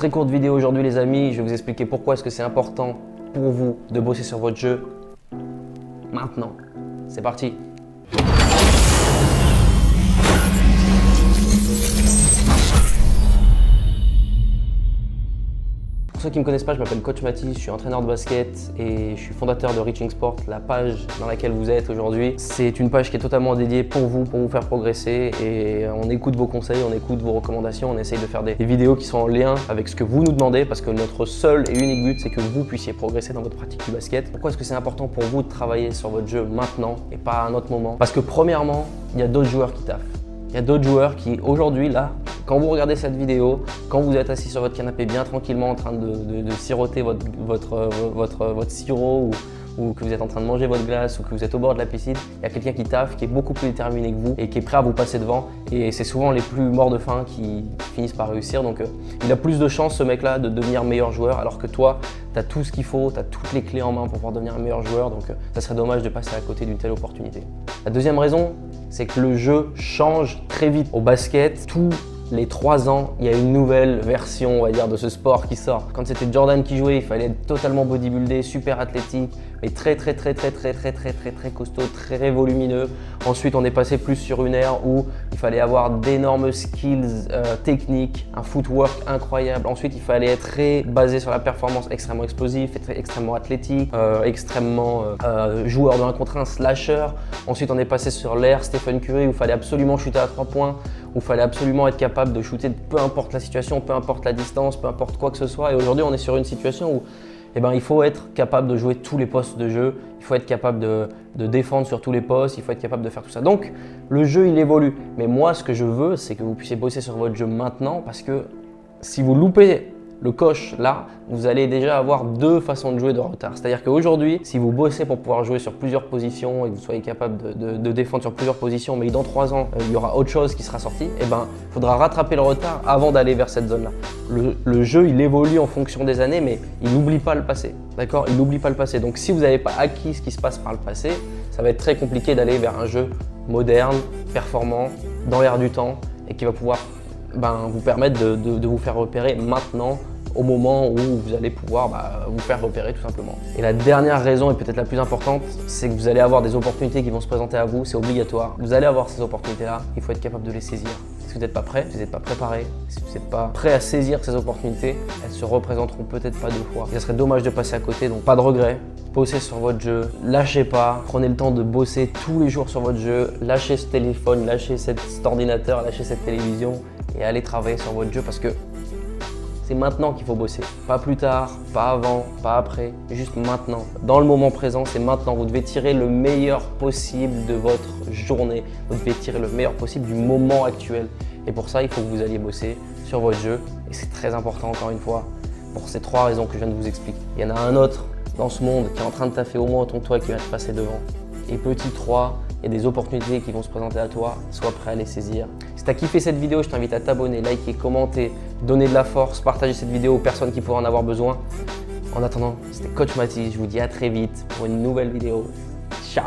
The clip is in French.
Très courte vidéo aujourd'hui les amis, je vais vous expliquer pourquoi est-ce que c'est important pour vous de bosser sur votre jeu maintenant. C'est parti! Pour ceux qui ne me connaissent pas, je m'appelle Coach Mathis, je suis entraîneur de basket et je suis fondateur de Reaching Sport, la page dans laquelle vous êtes aujourd'hui. C'est une page qui est totalement dédiée pour vous faire progresser et on écoute vos conseils, on écoute vos recommandations, on essaye de faire des vidéos qui sont en lien avec ce que vous nous demandez parce que notre seul et unique but, c'est que vous puissiez progresser dans votre pratique du basket. Pourquoi est-ce que c'est important pour vous de travailler sur votre jeu maintenant et pas à un autre moment? Parce que premièrement, il y a d'autres joueurs qui taffent. Il y a d'autres joueurs qui aujourd'hui là, quand vous regardez cette vidéo, quand vous êtes assis sur votre canapé bien tranquillement en train de siroter votre sirop ou que vous êtes en train de manger votre glace ou que vous êtes au bord de la piscine, il y a quelqu'un qui taffe, qui est beaucoup plus déterminé que vous et qui est prêt à vous passer devant. Et c'est souvent les plus morts de faim qui finissent par réussir. Donc il a plus de chances ce mec-là de devenir meilleur joueur alors que toi, tu as tout ce qu'il faut, tu as toutes les clés en main pour pouvoir devenir un meilleur joueur. Donc ça serait dommage de passer à côté d'une telle opportunité. La deuxième raison, c'est que le jeu change très vite. Au basket, tous les 3 ans, il y a une nouvelle version, on va dire, de ce sport qui sort. Quand c'était Jordan qui jouait, il fallait être totalement bodybuildé, super athlétique, mais très costaud, très volumineux. Ensuite, on est passé plus sur une ère où il fallait avoir d'énormes skills techniques, un footwork incroyable. Ensuite, il fallait être très basé sur la performance, extrêmement explosif, extrêmement athlétique, extrêmement joueur de 1 contre 1, slasher. Ensuite, on est passé sur l'ère Stephen Curry où il fallait absolument shooter à 3 points, où il fallait absolument être capable de shooter peu importe la situation, peu importe la distance, peu importe quoi que ce soit. Et aujourd'hui, on est sur une situation où il faut être capable de jouer tous les postes de jeu, il faut être capable de défendre sur tous les postes, il faut être capable de faire tout ça. Donc, le jeu, il évolue. Mais moi, ce que je veux, c'est que vous puissiez bosser sur votre jeu maintenant parce que si vous loupez le coche là, vous allez déjà avoir 2 façons de jouer de retard. C'est-à-dire qu'aujourd'hui, si vous bossez pour pouvoir jouer sur plusieurs positions et que vous soyez capable de défendre sur plusieurs positions, mais que dans 3 ans, il y aura autre chose qui sera sorti, il faudra rattraper le retard avant d'aller vers cette zone-là. Le jeu, il évolue en fonction des années, mais il n'oublie pas le passé. D'accord? Il n'oublie pas le passé. Donc si vous n'avez pas acquis ce qui se passe par le passé, ça va être très compliqué d'aller vers un jeu moderne, performant, dans l'air du temps et qui va pouvoir vous permettre de vous faire repérer maintenant au moment où vous allez pouvoir vous faire repérer tout simplement. Et la dernière raison et peut-être la plus importante, c'est que vous allez avoir des opportunités qui vont se présenter à vous, c'est obligatoire. Vous allez avoir ces opportunités-là, il faut être capable de les saisir. Si vous n'êtes pas prêt, si vous n'êtes pas préparé, si vous n'êtes pas prêt à saisir ces opportunités, elles se représenteront peut-être pas 2 fois. Et ça serait dommage de passer à côté, donc pas de regret. Bossez sur votre jeu, lâchez pas, prenez le temps de bosser tous les jours sur votre jeu, lâchez ce téléphone, lâchez cet ordinateur, lâchez cette télévision et allez travailler sur votre jeu parce que c'est maintenant qu'il faut bosser. Pas plus tard, pas avant, pas après, juste maintenant. Dans le moment présent, c'est maintenant. Vous devez tirer le meilleur possible de votre journée. Vous devez tirer le meilleur possible du moment actuel. Et pour ça, il faut que vous alliez bosser sur votre jeu. Et c'est très important, encore une fois, pour ces 3 raisons que je viens de vous expliquer. Il y en a un autre dans ce monde qui est en train de taffer au moins autant que toi et qui va te passer devant. Et petit 3, il y a des opportunités qui vont se présenter à toi, sois prêt à les saisir. Si tu as kiffé cette vidéo, je t'invite à t'abonner, liker, commenter, donner de la force, partager cette vidéo aux personnes qui pourraient en avoir besoin. En attendant, c'était Coach Mathis, je vous dis à très vite pour une nouvelle vidéo. Ciao!